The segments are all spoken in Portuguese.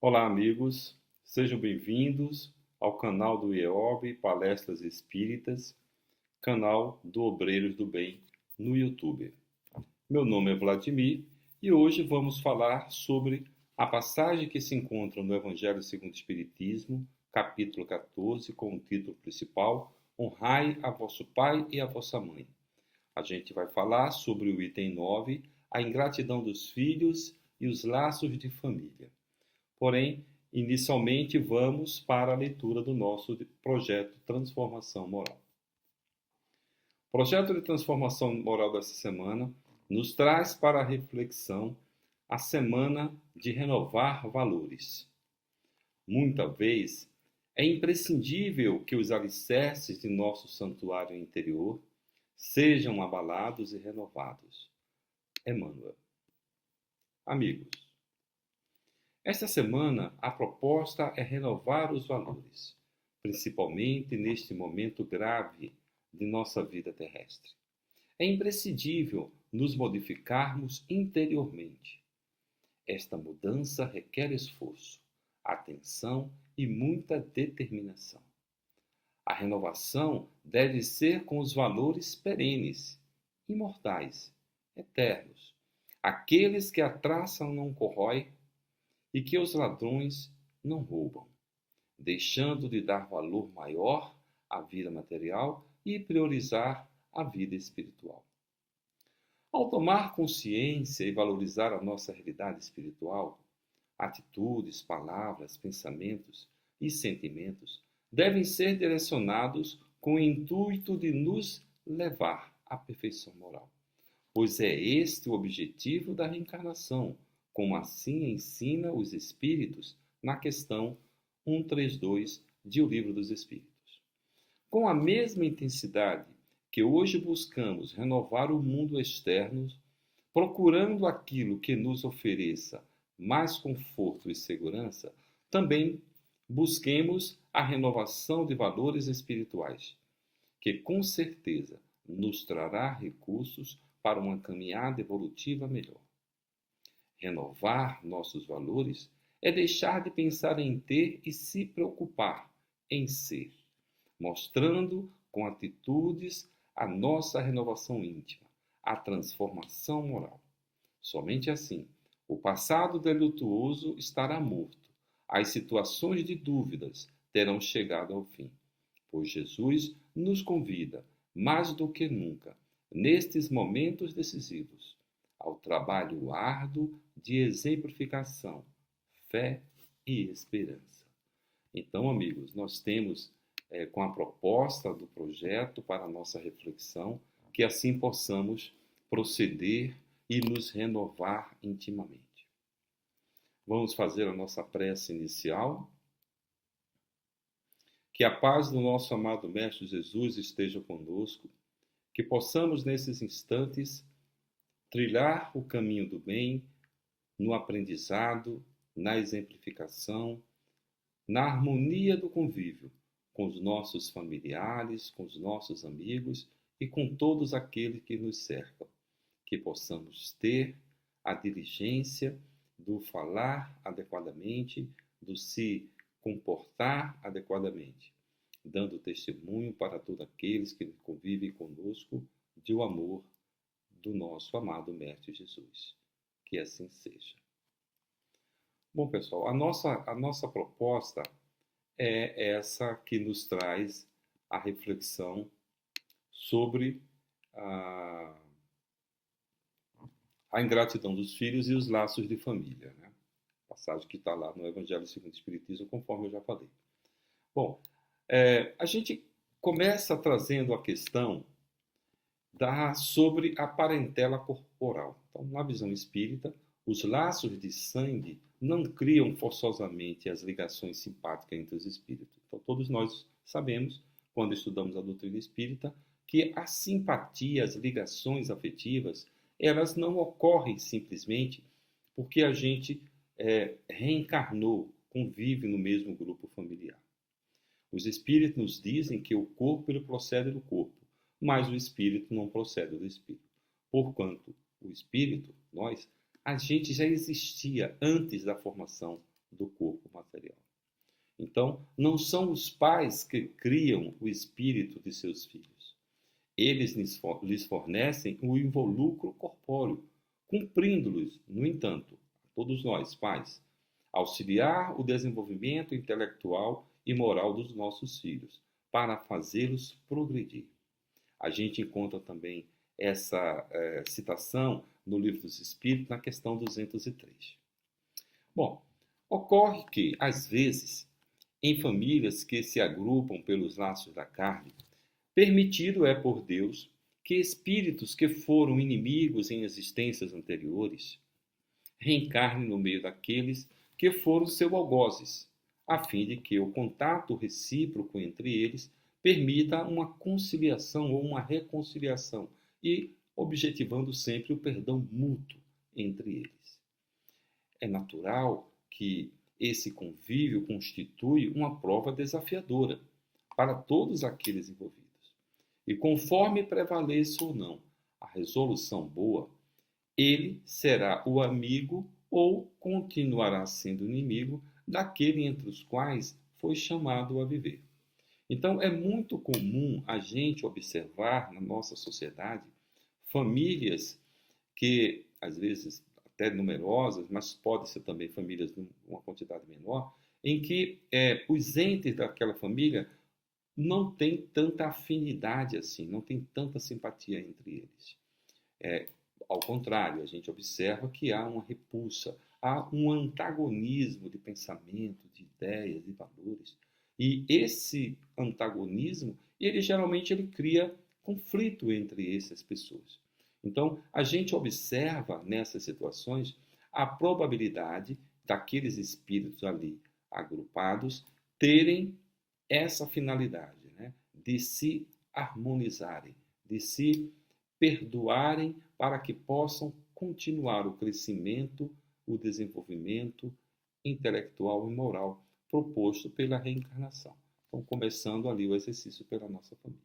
Olá, amigos, sejam bem-vindos ao canal do IEOB Palestras Espíritas, canal do Obreiros do Bem no YouTube. Meu nome é Vladimir e hoje vamos falar sobre a passagem que se encontra no Evangelho segundo o Espiritismo, capítulo 14, com o título principal: Honrai a vosso pai e a vossa mãe. A gente vai falar sobre o item 9, a ingratidão dos filhos e os laços de família. Porém, inicialmente vamos para a leitura do nosso projeto Transformação Moral. O projeto de transformação moral dessa semana nos traz para a reflexão a semana de renovar valores. Muita vez é imprescindível que os alicerces de nosso santuário interior sejam abalados e renovados. Emmanuel. Amigos, esta semana, a proposta é renovar os valores, principalmente neste momento grave de nossa vida terrestre. É imprescindível nos modificarmos interiormente. Esta mudança requer esforço, atenção e muita determinação. A renovação deve ser com os valores perenes, imortais, eternos, aqueles que a traça não corrói e que os ladrões não roubam, deixando de dar valor maior à vida material e priorizar a vida espiritual. Ao tomar consciência e valorizar a nossa realidade espiritual, atitudes, palavras, pensamentos e sentimentos devem ser direcionados com o intuito de nos levar à perfeição moral, pois é este o objetivo da reencarnação, como assim ensina os Espíritos na questão 132 de O Livro dos Espíritos. Com a mesma intensidade que hoje buscamos renovar o mundo externo, procurando aquilo que nos ofereça mais conforto e segurança, também busquemos a renovação de valores espirituais, que com certeza nos trará recursos para uma caminhada evolutiva melhor. Renovar nossos valores é deixar de pensar em ter e se preocupar em ser, mostrando com atitudes a nossa renovação íntima, a transformação moral. Somente assim, o passado delituoso estará morto, as situações de dúvidas terão chegado ao fim, pois Jesus nos convida, mais do que nunca, nestes momentos decisivos, ao trabalho árduo de exemplificação, fé e esperança. Então, amigos, nós temos com a proposta do projeto para a nossa reflexão, que assim possamos proceder e nos renovar intimamente. Vamos fazer a nossa prece inicial. Que a paz do nosso amado Mestre Jesus esteja conosco, que possamos nesses instantes trilhar o caminho do bem, no aprendizado, na exemplificação, na harmonia do convívio com os nossos familiares, com os nossos amigos e com todos aqueles que nos cercam. Que possamos ter a diligência do falar adequadamente, do se comportar adequadamente, dando testemunho para todos aqueles que convivem conosco de o amor do nosso amado Mestre Jesus. Que assim seja. Bom, pessoal, a nossa proposta é essa que nos traz a reflexão sobre a ingratidão dos filhos e os laços de família, né? Passagem que está lá no Evangelho segundo o Espiritismo, conforme eu já falei. Bom, a gente começa trazendo a questão sobre a parentela corporal. Então, na visão espírita, os laços de sangue não criam forçosamente as ligações simpáticas entre os espíritos. Então, todos nós sabemos, quando estudamos a doutrina espírita, que a simpatia, as ligações afetivas, elas não ocorrem simplesmente porque a gente reencarnou, convive no mesmo grupo familiar. Os espíritos nos dizem que o corpo ele procede do corpo, mas o espírito não procede do espírito. Porquanto o espírito, a gente já existia antes da formação do corpo material. Então, não são os pais que criam o espírito de seus filhos. Eles lhes fornecem o involucro corpóreo, cumprindo-lhes, no entanto, todos nós, pais, auxiliar o desenvolvimento intelectual e moral dos nossos filhos, para fazê-los progredir. A gente encontra também essa citação no Livro dos Espíritos, na questão 203. Bom, ocorre que, às vezes, em famílias que se agrupam pelos laços da carne, permitido é por Deus que espíritos que foram inimigos em existências anteriores reencarnem no meio daqueles que foram seus algozes, a fim de que o contato recíproco entre eles permita uma conciliação ou uma reconciliação e objetivando sempre o perdão mútuo entre eles. É natural que esse convívio constitui uma prova desafiadora para todos aqueles envolvidos. E conforme prevaleça ou não a resolução boa, ele será o amigo ou continuará sendo inimigo daquele entre os quais foi chamado a viver. Então, é muito comum a gente observar na nossa sociedade famílias que, às vezes, até numerosas, mas podem ser também famílias de uma quantidade menor, em que os entes daquela família não têm tanta afinidade assim, não tem tanta simpatia entre eles. Ao contrário, a gente observa que há uma repulsa, há um antagonismo de pensamento, de ideias, de valores. E esse antagonismo, geralmente cria conflito entre essas pessoas. Então, a gente observa nessas situações a probabilidade daqueles espíritos ali agrupados terem essa finalidade, né, de se harmonizarem, de se perdoarem para que possam continuar o crescimento, o desenvolvimento intelectual e moral proposto pela reencarnação. Então, começando ali o exercício pela nossa família.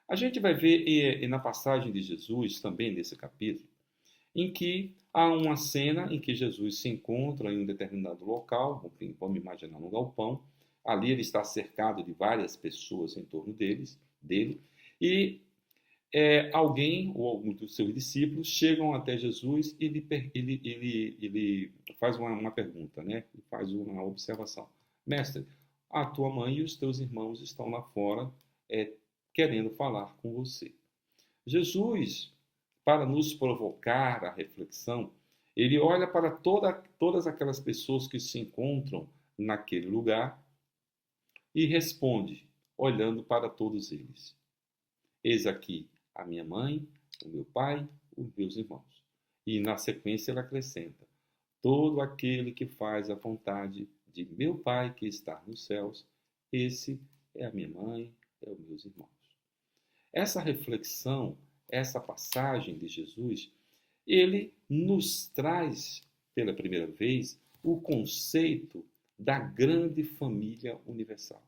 A gente vai ver na passagem de Jesus, também nesse capítulo, em que há uma cena em que Jesus se encontra em um determinado local, vamos imaginar um galpão, ali ele está cercado de várias pessoas em torno dele, e alguém ou alguns dos seus discípulos chegam até Jesus e ele faz uma pergunta, né? Faz uma observação. Mestre, a tua mãe e os teus irmãos estão lá fora querendo falar com você. Jesus, para nos provocar a reflexão, ele olha para todas aquelas pessoas que se encontram naquele lugar e responde, olhando para todos eles. Eis aqui a minha mãe, o meu pai, os meus irmãos. E na sequência ele acrescenta, todo aquele que faz a vontade de meu Pai que está nos céus, esse é a minha mãe, é os meus irmãos. Essa reflexão, essa passagem de Jesus, ele nos traz, pela primeira vez, o conceito da grande família universal.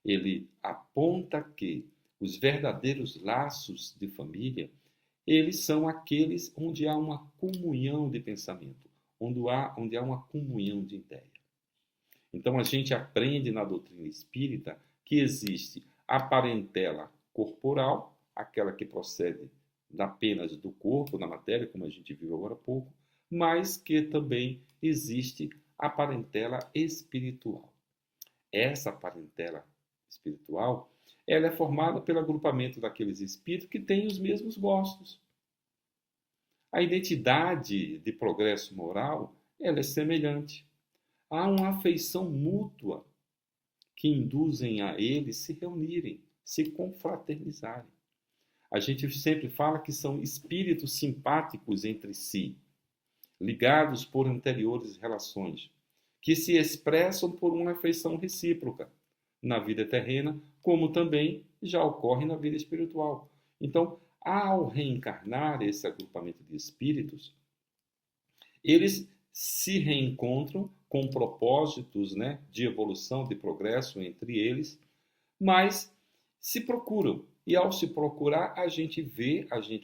Ele aponta que os verdadeiros laços de família, eles são aqueles onde há uma comunhão de pensamento, onde há uma comunhão de ideia. Então a gente aprende na doutrina espírita que existe a parentela corporal, aquela que procede apenas do corpo, da matéria, como a gente viu agora há pouco, mas que também existe a parentela espiritual. Essa parentela espiritual, ela é formada pelo agrupamento daqueles espíritos que têm os mesmos gostos. A identidade de progresso moral, ela é semelhante. Há uma afeição mútua que induzem a eles se reunirem, se confraternizarem. A gente sempre fala que são espíritos simpáticos entre si, ligados por anteriores relações, que se expressam por uma afeição recíproca na vida terrena, como também já ocorre na vida espiritual. Então, ao reencarnar esse agrupamento de espíritos, eles se reencontram com propósitos, né, de evolução, de progresso entre eles, mas se procuram. E ao se procurar, a gente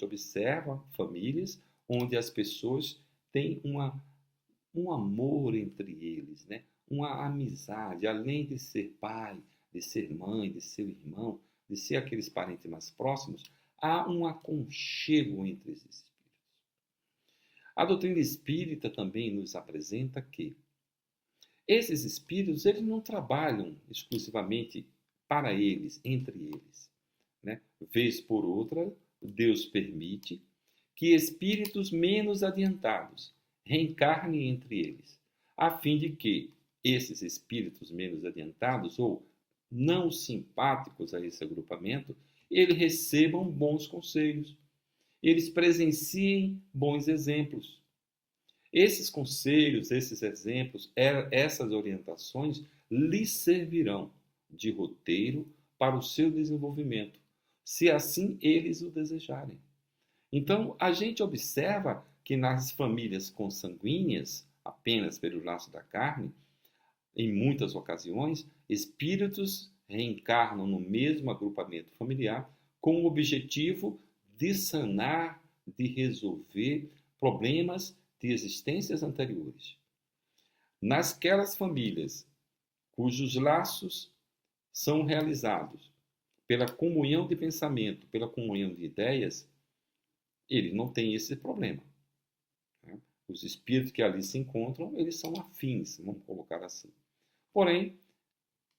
observa famílias onde as pessoas têm um amor entre eles, né? Uma amizade, além de ser pai, de ser mãe, de ser irmão, de ser aqueles parentes mais próximos, há um aconchego entre esses espíritos. A doutrina espírita também nos apresenta que esses espíritos eles não trabalham exclusivamente para eles, entre eles, né? Vez por outra, Deus permite que espíritos menos adiantados reencarnem entre eles, a fim de que esses espíritos menos adiantados ou não simpáticos a esse agrupamento, eles recebam bons conselhos, eles presenciem bons exemplos. Esses conselhos, esses exemplos, essas orientações lhes servirão de roteiro para o seu desenvolvimento, se assim eles o desejarem. Então, a gente observa que nas famílias consanguíneas, apenas pelo laço da carne, em muitas ocasiões, espíritos reencarnam no mesmo agrupamento familiar com o objetivo de sanar, de resolver problemas de existências anteriores. Nasquelas famílias cujos laços são realizados pela comunhão de pensamento, pela comunhão de ideias, ele não tem esse problema. Os espíritos que ali se encontram, eles são afins, vamos colocar assim. Porém,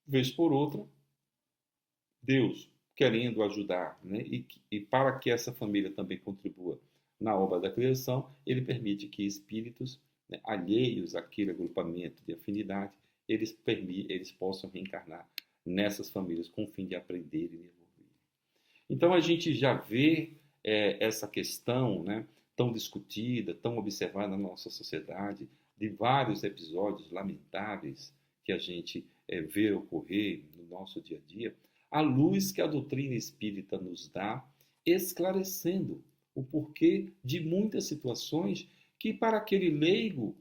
vez por outra, Deus querendo ajudar, né, e para que essa família também contribua na obra da criação, ele permite que espíritos, né, alheios àquele agrupamento de afinidade, eles possam reencarnar nessas famílias com o fim de aprender e evoluir. Então a gente já vê essa questão, né, tão discutida, tão observada na nossa sociedade, de vários episódios lamentáveis que a gente vê ocorrer no nosso dia a dia, à luz que a doutrina espírita nos dá, esclarecendo o porquê de muitas situações que para aquele leigo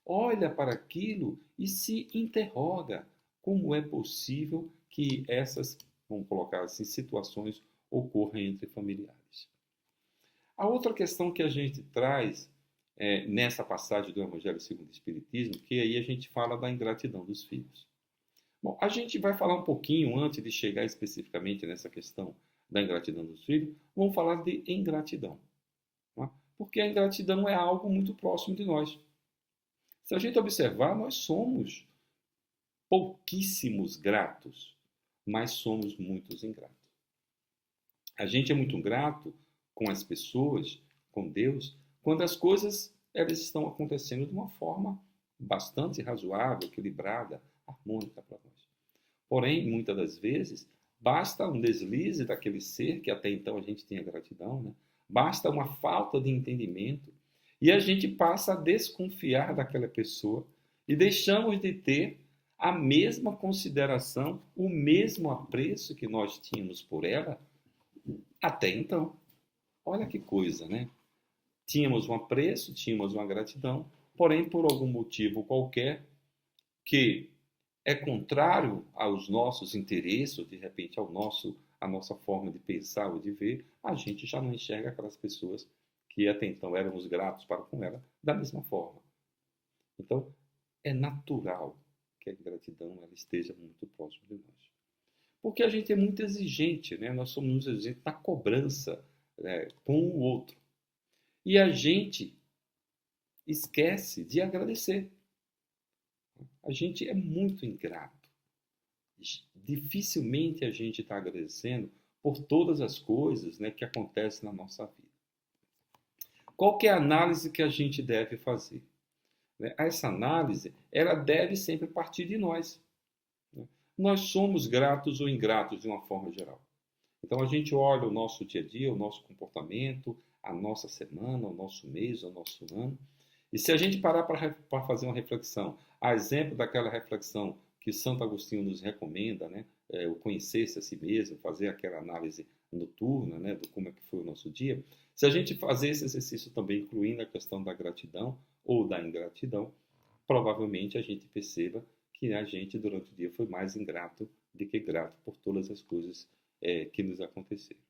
olha para aquilo e se interroga como é possível que essas, vamos colocar assim, situações ocorram entre familiares. A outra questão que a gente traz nessa passagem do Evangelho segundo o Espiritismo, que aí a gente fala da ingratidão dos filhos. Bom, a gente vai falar um pouquinho, antes de chegar especificamente nessa questão da ingratidão dos filhos, vamos falar de ingratidão. Tá? Porque a ingratidão é algo muito próximo de nós. Se a gente observar, nós somos pouquíssimos gratos, mas somos muitos ingratos. A gente é muito grato com as pessoas, com Deus, quando as coisas elas estão acontecendo de uma forma bastante razoável, equilibrada, harmônica para nós. Porém, muitas das vezes, basta um deslize daquele ser que até então a gente tinha gratidão, né? Basta uma falta de entendimento e a gente passa a desconfiar daquela pessoa e deixamos de ter a mesma consideração, o mesmo apreço que nós tínhamos por ela até então. Olha que coisa, né? Tínhamos um apreço, tínhamos uma gratidão, porém, por algum motivo qualquer, que é contrário aos nossos interesses, de repente à nossa forma de pensar ou de ver, a gente já não enxerga aquelas pessoas que até então éramos gratos para com ela da mesma forma. Então, é natural que a ingratidão ela esteja muito próximo de nós. Porque a gente é muito exigente, né? Nós somos muito exigentes na cobrança, né, com o outro. E a gente esquece de agradecer. A gente é muito ingrato. Dificilmente a gente está agradecendo por todas as coisas, né, que acontecem na nossa vida. Qual que é a análise que a gente deve fazer? Essa análise ela deve sempre partir de nós. Nós somos gratos ou ingratos de uma forma geral. Então a gente olha o nosso dia a dia, o nosso comportamento, a nossa semana, o nosso mês, o nosso ano. E se a gente parar para fazer uma reflexão, a exemplo daquela reflexão que Santo Agostinho nos recomenda, né, o conhecer-se a si mesmo, fazer aquela análise noturna, né, do como é que foi o nosso dia, se a gente fazer esse exercício também incluindo a questão da gratidão ou da ingratidão, provavelmente a gente perceba que a gente durante o dia foi mais ingrato do que grato por todas as coisas que nos aconteceram.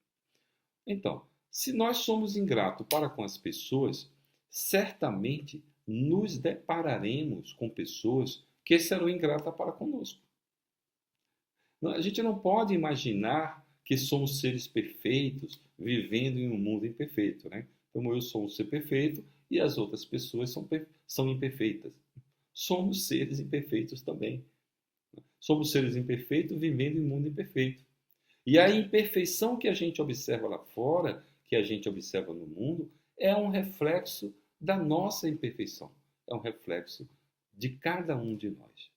Então, se nós somos ingratos para com as pessoas, certamente nos depararemos com pessoas que serão ingratas para conosco. A gente não pode imaginar que somos seres perfeitos vivendo em um mundo imperfeito, né? Então eu sou um ser perfeito e as outras pessoas são imperfeitas. Somos seres imperfeitos também. Somos seres imperfeitos vivendo em um mundo imperfeito. E a imperfeição que a gente observa lá fora, que a gente observa no mundo, é um reflexo da nossa imperfeição. É um reflexo de cada um de nós.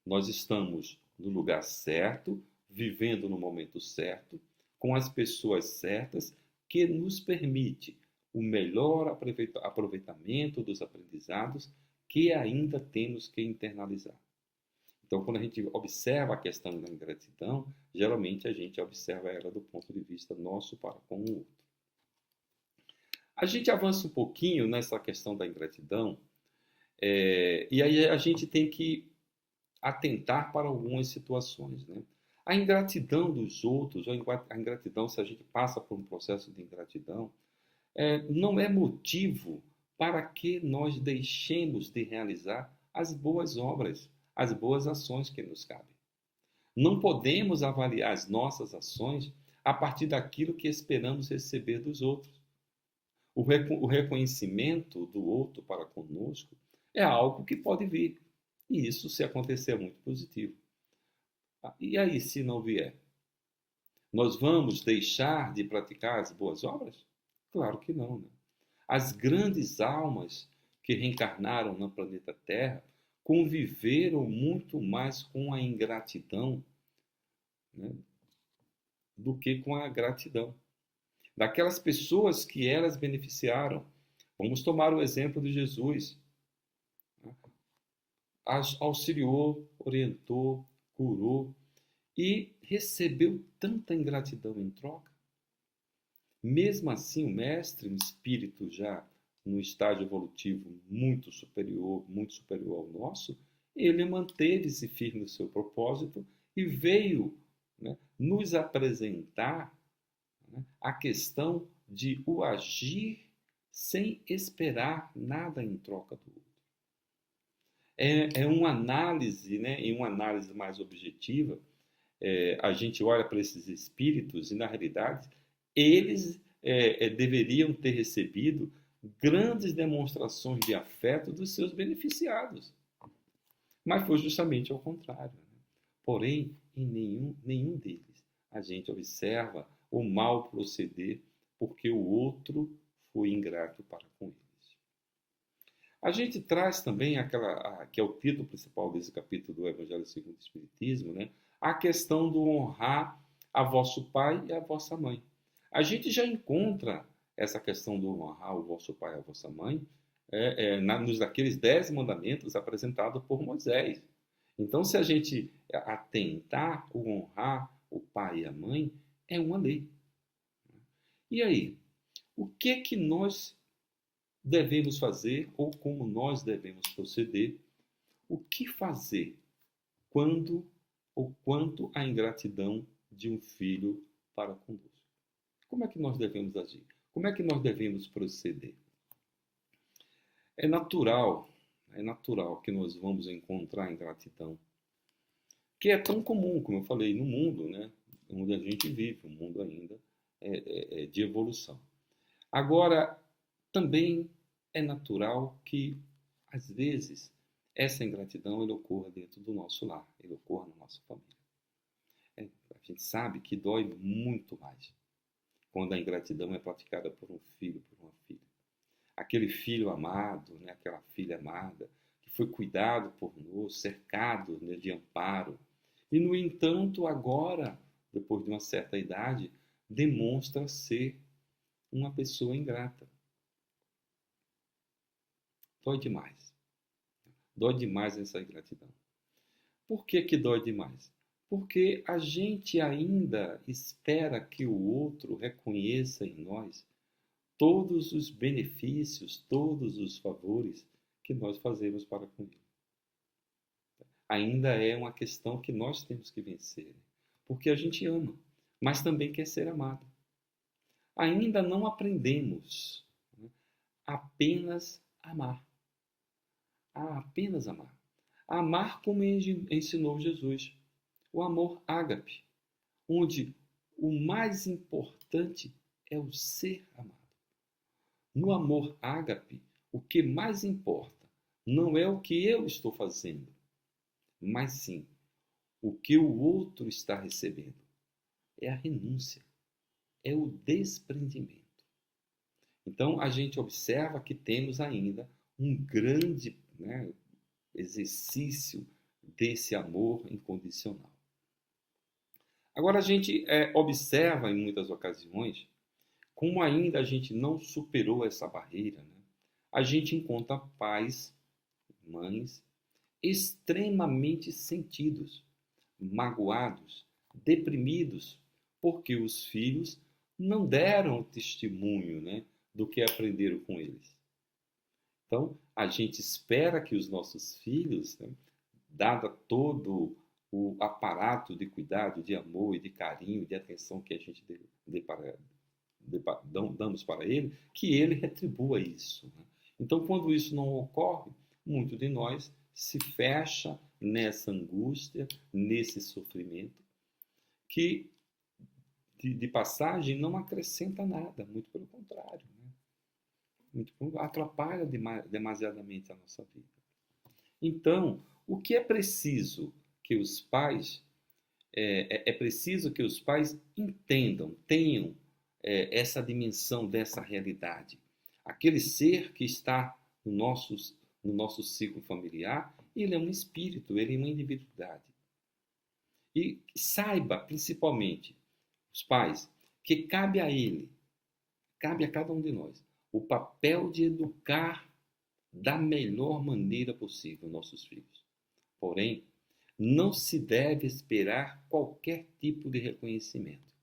Nós estamos no lugar certo, vivendo no momento certo, com as pessoas certas, que nos permite o melhor aproveitamento dos aprendizados que ainda temos que internalizar. Então, quando a gente observa a questão da ingratidão, geralmente a gente observa ela do ponto de vista nosso para com o outro. A gente avança um pouquinho nessa questão da ingratidão, e aí a gente tem que atentar para algumas situações, né? A ingratidão dos outros, ou a ingratidão, se a gente passa por um processo de ingratidão, não é motivo para que nós deixemos de realizar as boas obras, as boas ações que nos cabem. Não podemos avaliar as nossas ações a partir daquilo que esperamos receber dos outros. O reconhecimento do outro para conosco é algo que pode vir. E isso, se acontecer, é muito positivo. E aí, se não vier? Nós vamos deixar de praticar as boas obras? Claro que não, né? As grandes almas que reencarnaram no planeta Terra conviveram muito mais com a ingratidão, né, do que com a gratidão. Daquelas pessoas que elas beneficiaram. Vamos tomar o exemplo de Jesus. Auxiliou, orientou, curou e recebeu tanta ingratidão em troca. Mesmo assim, o mestre, um espírito já no estágio evolutivo muito superior ao nosso, ele manteve-se firme no seu propósito e veio, né, nos apresentar, né, a questão de o agir sem esperar nada em troca do outro. É uma análise, né, em uma análise mais objetiva, a gente olha para esses espíritos e, na realidade, eles deveriam ter recebido grandes demonstrações de afeto dos seus beneficiados. Mas foi justamente ao contrário, né? Porém, em nenhum deles a gente observa o mau proceder porque o outro foi ingrato para com eles. A gente traz também que é o título principal desse capítulo do Evangelho segundo o Espiritismo, né? A questão do honrar a vosso pai e a vossa mãe. A gente já encontra essa questão do honrar o vosso pai e a vossa mãe nos daqueles 10 mandamentos apresentados por Moisés. Então, se a gente atentar o honrar o pai e a mãe, é uma lei. E aí, o que nós devemos fazer ou como nós devemos proceder? O que fazer quando ou quanto à ingratidão de um filho para conosco? Como é que nós devemos agir? Como é que nós devemos proceder? É natural que nós vamos encontrar ingratidão, que é tão comum, como eu falei, no mundo, né, onde a gente vive, um mundo ainda de evolução. Agora, também é natural que, às vezes, essa ingratidão ele ocorra dentro do nosso lar, ele ocorra na nossa família. A gente sabe que dói muito mais quando a ingratidão é praticada por um filho, por uma filha. Aquele filho amado, né, aquela filha amada, que foi cuidado por nós, cercado, né, de amparo. E, no entanto, agora, depois de uma certa idade, demonstra ser uma pessoa ingrata. Dói demais. Dói demais essa ingratidão. Por que dói demais? Porque a gente ainda espera que o outro reconheça em nós todos os benefícios, todos os favores que nós fazemos para com ele. Ainda é uma questão que nós temos que vencer, porque a gente ama, mas também quer ser amado. Ainda não aprendemos, né, apenas amar. a apenas amar. A amar como ensinou Jesus. O amor ágape, onde o mais importante é o ser amado. No amor ágape, o que mais importa não é o que eu estou fazendo, mas sim o que o outro está recebendo. É a renúncia, é o desprendimento. Então, a gente observa que temos ainda um grande, exercício desse amor incondicional. Agora, a gente observa em muitas ocasiões como ainda a gente não superou essa barreira. Né? A gente encontra pais, mães, extremamente sentidos, magoados, deprimidos, porque os filhos não deram testemunho, né, do que aprenderam com eles. Então, a gente espera que os nossos filhos, né, dada todo o aparato de cuidado, de amor e de carinho, de atenção que a gente damos para ele, que ele retribua isso. Né? Então, quando isso não ocorre, muito de nós se fecha nessa angústia, nesse sofrimento, que, de passagem, não acrescenta nada, muito pelo contrário. Né? Atrapalha demasiadamente a nossa vida. Então, o que é preciso que os pais é preciso que os pais entendam, tenham essa dimensão dessa realidade. Aquele ser que está no nosso ciclo familiar, ele é um espírito, ele é uma individualidade. E saiba, principalmente, os pais, que cabe a ele, cabe a cada um de nós, o papel de educar da melhor maneira possível nossos filhos. Porém, não se deve esperar qualquer tipo de reconhecimento.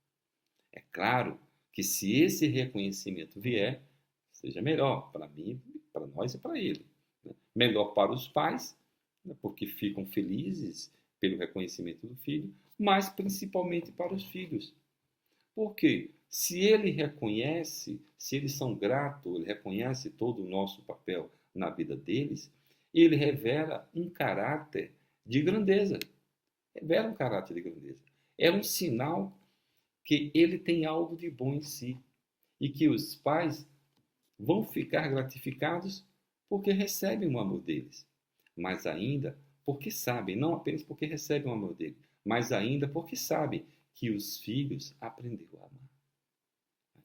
É claro que se esse reconhecimento vier, seja melhor para mim, para nós e para ele. Né? Melhor para os pais, né, porque ficam felizes pelo reconhecimento do filho, mas principalmente para os filhos. Porque se ele reconhece, se eles são gratos, ele reconhece todo o nosso papel na vida deles, ele revela um caráter de grandeza. Revela um caráter de grandeza. É um sinal que ele tem algo de bom em si e que os pais vão ficar gratificados porque recebem o amor deles, mas ainda porque sabem, não apenas porque recebem o amor dele, mas ainda porque sabem que os filhos aprenderam a amar.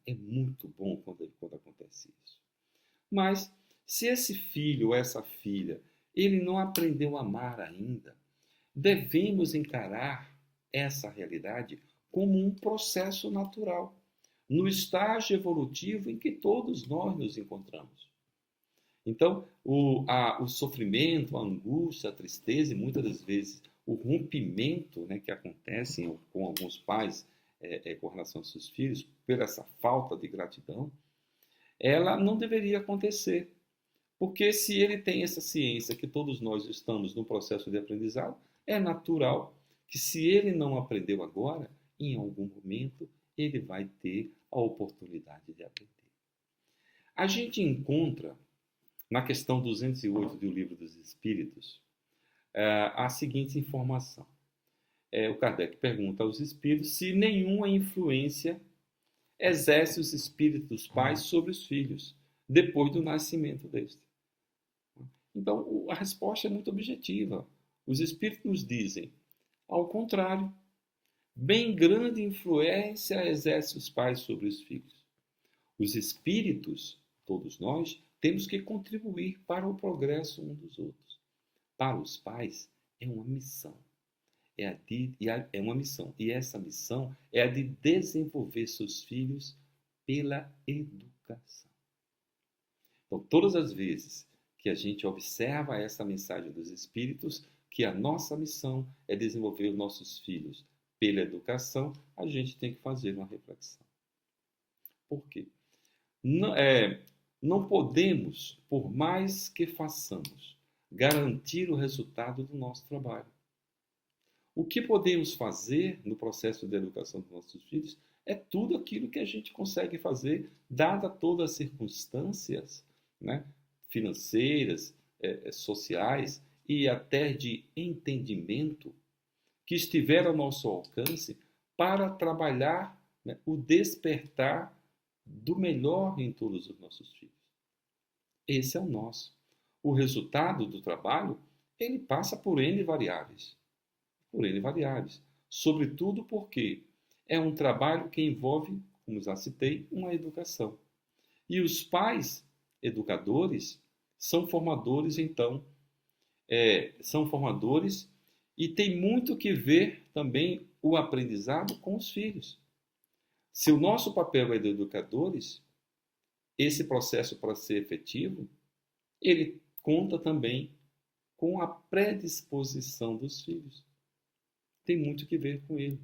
É muito bom quando acontece isso. Mas se esse filho ou essa filha, ele não aprendeu a amar ainda, devemos encarar essa realidade como um processo natural, no estágio evolutivo em que todos nós nos encontramos. Então, o sofrimento, a angústia, a tristeza e muitas das vezes o rompimento, né, que acontece com alguns pais com relação aos seus filhos, por essa falta de gratidão, ela não deveria acontecer. Porque se ele tem essa ciência que todos nós estamos no processo de aprendizado, é natural que se ele não aprendeu agora, em algum momento ele vai ter a oportunidade de aprender. A gente encontra na questão 208 do Livro dos Espíritos a seguinte informação. O Kardec pergunta aos espíritos se nenhuma influência exerce os espíritos dos pais sobre os filhos depois do nascimento deste. Então, a resposta é muito objetiva. Os espíritos nos dizem, ao contrário, bem grande influência exerce os pais sobre os filhos. Os espíritos, todos nós, temos que contribuir para o progresso um dos outros. Para os pais, é uma missão. É uma missão. E essa missão é a de desenvolver seus filhos pela educação. Então, todas as vezes que a gente observa essa mensagem dos Espíritos, que a nossa missão é desenvolver os nossos filhos pela educação, a gente tem que fazer uma reflexão. Por quê? Não podemos, por mais que façamos, garantir o resultado do nosso trabalho. O que podemos fazer no processo de educação dos nossos filhos é tudo aquilo que a gente consegue fazer, dada todas as circunstâncias, né, financeiras, sociais e até de entendimento que estiver ao nosso alcance para trabalhar, né, o despertar do melhor em todos os nossos filhos. Esse é o nosso. O resultado do trabalho, ele passa por N variáveis. Por N variáveis. Sobretudo porque é um trabalho que envolve, como já citei, uma educação. E os pais educadores são formadores, então, são formadores e tem muito que ver também o aprendizado com os filhos. Se o nosso papel é de educadores, esse processo, para ser efetivo, ele conta também com a predisposição dos filhos. Tem muito que ver com ele.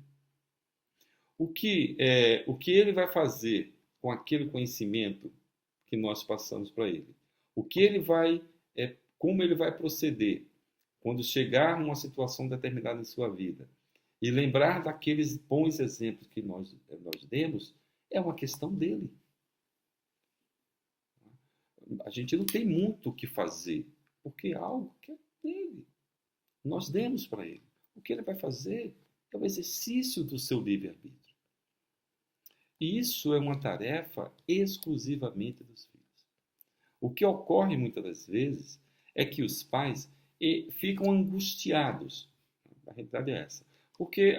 O que ele vai fazer com aquele conhecimento que nós passamos para ele? O que ele vai, como ele vai proceder quando chegar numa situação determinada em sua vida e lembrar daqueles bons exemplos que nós demos, é uma questão dele. A gente não tem muito o que fazer, porque é algo que é dele. Nós demos para ele. O que ele vai fazer é o exercício do seu livre-arbítrio. E isso é uma tarefa exclusivamente dos filhos. O que ocorre muitas das vezes é que os pais ficam angustiados. A realidade é essa. Porque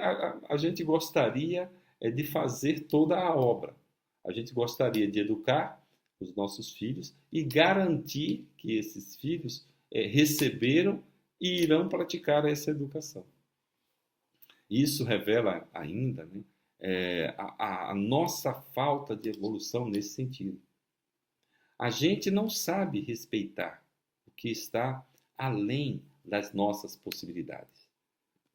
a gente gostaria de fazer toda a obra. A gente gostaria de educar os nossos filhos e garantir que esses filhos receberam e irão praticar essa educação. Isso revela ainda, né, a nossa falta de evolução nesse sentido. A gente não sabe respeitar o que está além das nossas possibilidades.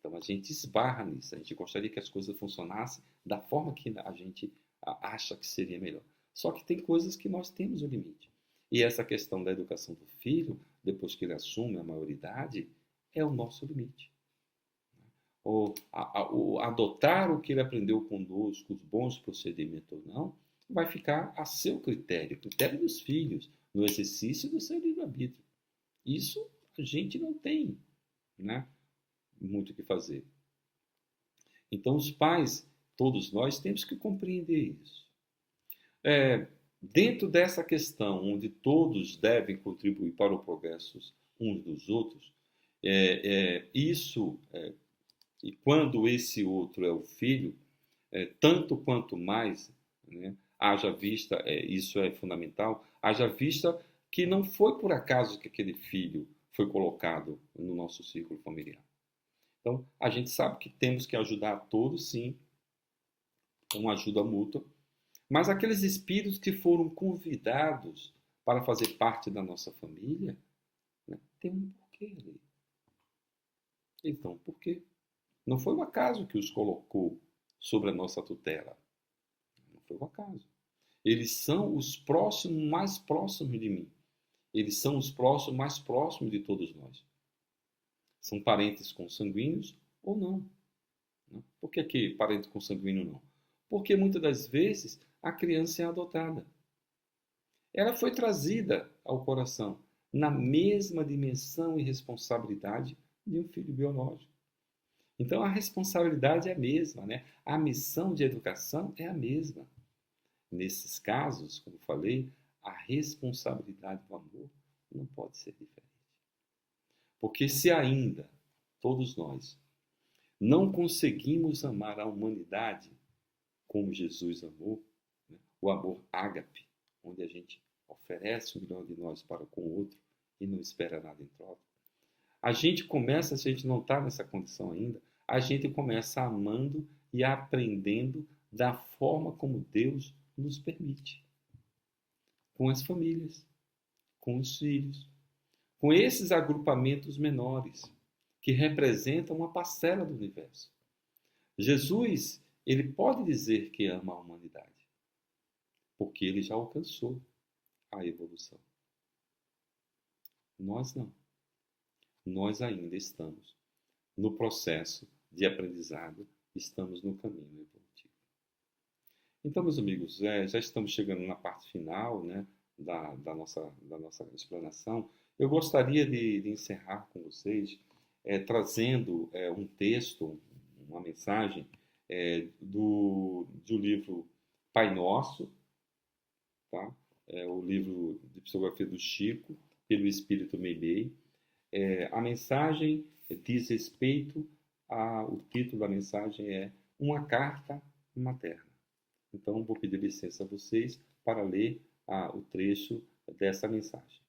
Então a gente esbarra nisso. A gente gostaria que as coisas funcionassem da forma que a gente acha que seria melhor. Só que tem coisas que nós temos um limite. E essa questão da educação do filho, depois que ele assume a maioridade, é o nosso limite. Ou adotar o que ele aprendeu conosco, os bons procedimentos ou não, vai ficar a seu critério, critério dos filhos, no exercício do seu livre-arbítrio. Isso a gente não tem, né, muito o que fazer. Então, os pais, todos nós, temos que compreender isso. Dentro dessa questão, onde todos devem contribuir para o progresso uns dos outros, e quando esse outro é o filho, tanto quanto mais, né, haja vista, isso é fundamental, haja vista que não foi por acaso que aquele filho foi colocado no nosso círculo familiar. Então, a gente sabe que temos que ajudar todos, sim, uma ajuda mútua, mas aqueles espíritos que foram convidados para fazer parte da nossa família, né, tem um porquê ali. Então, por quê? Não foi o acaso que os colocou sobre a nossa tutela. Não foi o acaso. Eles são os próximos, mais próximos de mim. Eles são os próximos, mais próximos de todos nós. São parentes consanguíneos ou não. Por que parente consanguíneo não? Porque muitas das vezes a criança é adotada. Ela foi trazida ao coração na mesma dimensão e responsabilidade de um filho biológico. Então a responsabilidade é a mesma, né? A missão de educação é a mesma. Nesses casos, como falei, a responsabilidade do amor não pode ser diferente. Porque se ainda todos nós não conseguimos amar a humanidade como Jesus amou, né? O amor ágape, onde a gente oferece o melhor de nós para com o outro e não espera nada em troca. A gente começa, se a gente não está nessa condição ainda, a gente começa amando e aprendendo da forma como Deus nos permite. Com as famílias, com os filhos, com esses agrupamentos menores, que representam uma parcela do universo. Jesus, ele pode dizer que ama a humanidade, porque ele já alcançou a evolução. Nós não. Nós ainda estamos no processo de aprendizado, estamos no caminho evolutivo. Então, meus amigos, já estamos chegando na parte final, né, da nossa explanação. Eu gostaria de encerrar com vocês trazendo um texto, uma mensagem do livro Pai Nosso, tá? O livro de psicografia do Chico, pelo Espírito Meimei. A mensagem diz respeito o título da mensagem é Uma Carta Materna. Então, vou pedir licença a vocês para ler o trecho dessa mensagem.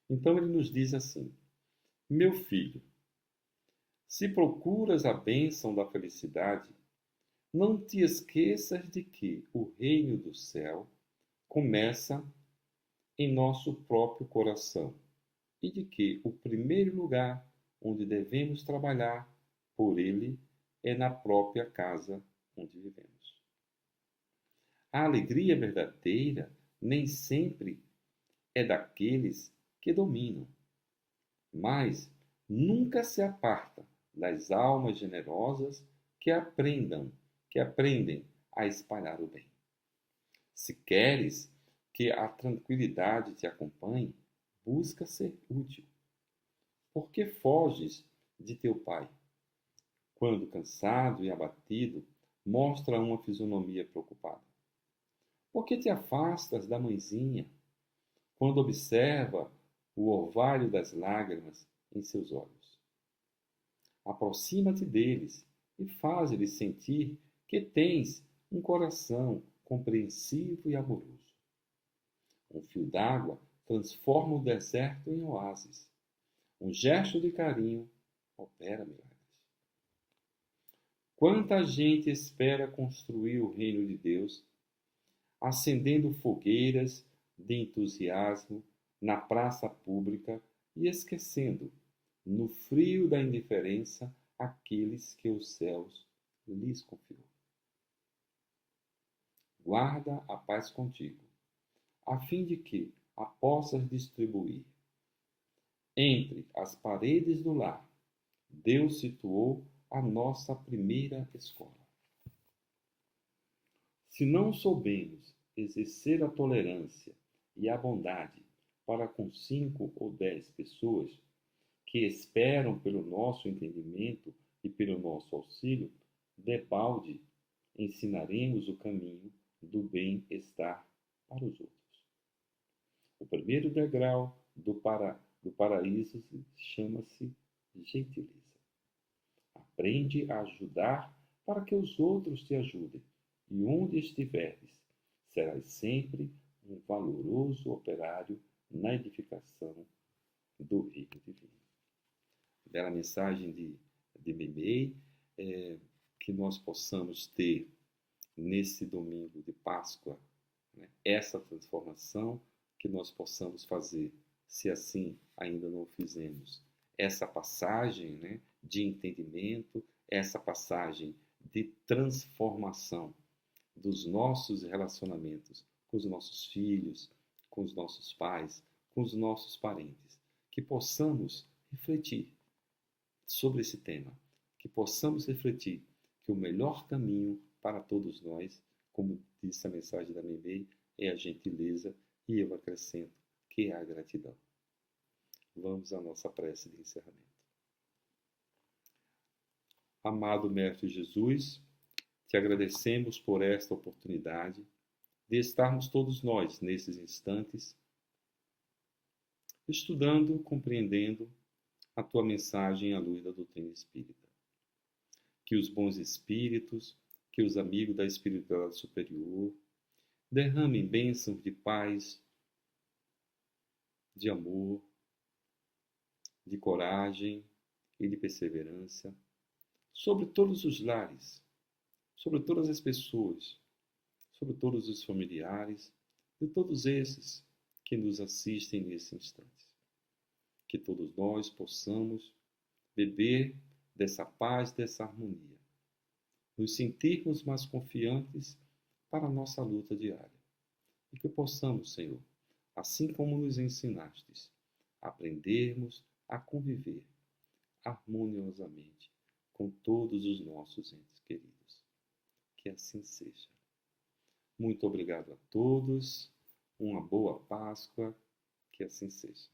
Então, ele nos diz assim: Meu filho, se procuras a bênção da felicidade, não te esqueças de que o reino do céu começa em nosso próprio coração e de que o primeiro lugar onde devemos trabalhar por ele é na própria casa onde vivemos. A alegria verdadeira nem sempre é daqueles que dominam, mas nunca se aparta das almas generosas que aprendem a espalhar o bem. Se queres que a tranquilidade te acompanhe, busca ser útil. Por que foges de teu pai? Quando cansado e abatido, mostra uma fisionomia preocupada. Por que te afastas da mãezinha quando observa o orvalho das lágrimas em seus olhos? Aproxima-te deles e faz-lhes sentir que tens um coração compreensivo e amoroso. Um fio d'água transforma o deserto em oásis. Um gesto de carinho opera milagres. Quanta gente espera construir o reino de Deus, acendendo fogueiras de entusiasmo na praça pública e esquecendo, no frio da indiferença, aqueles que os céus lhes confiou. Guarda a paz contigo, a fim de que a possas distribuir. Entre as paredes do lar, Deus situou a nossa primeira escola. Se não soubemos exercer a tolerância e a bondade para com 5 ou 10 pessoas que esperam pelo nosso entendimento e pelo nosso auxílio, debalde ensinaremos o caminho do bem-estar para os outros. O primeiro degrau do paraíso chama-se gentileza. Aprende a ajudar para que os outros te ajudem, e onde estiveres, serás sempre um valoroso operário na edificação do reino divino. Bela mensagem de Meimei, que nós possamos ter nesse domingo de Páscoa, né, essa transformação, que nós possamos fazer, se assim ainda não o fizemos, essa passagem, né, de entendimento, essa passagem de transformação dos nossos relacionamentos com os nossos filhos, com os nossos pais, com os nossos parentes, que possamos refletir sobre esse tema, que possamos refletir que o melhor caminho para todos nós, como disse a mensagem da Meimei, é a gentileza, e eu acrescento que é a gratidão. Vamos à nossa prece de encerramento. Amado Mestre Jesus, te agradecemos por esta oportunidade de estarmos todos nós, nesses instantes, estudando, compreendendo a tua mensagem à luz da doutrina espírita. Que os bons espíritos, que os amigos da espiritualidade superior, derramem bênçãos de paz, de amor, de coragem e de perseverança sobre todos os lares, sobre todas as pessoas, sobre todos os familiares, de todos esses que nos assistem nesse instante. Que todos nós possamos beber dessa paz, dessa harmonia, nos sentirmos mais confiantes para a nossa luta diária. E que possamos, Senhor, assim como nos ensinastes, aprendermos a conviver harmoniosamente com todos os nossos entes queridos. Que assim seja. Muito obrigado a todos, uma boa Páscoa, que assim seja.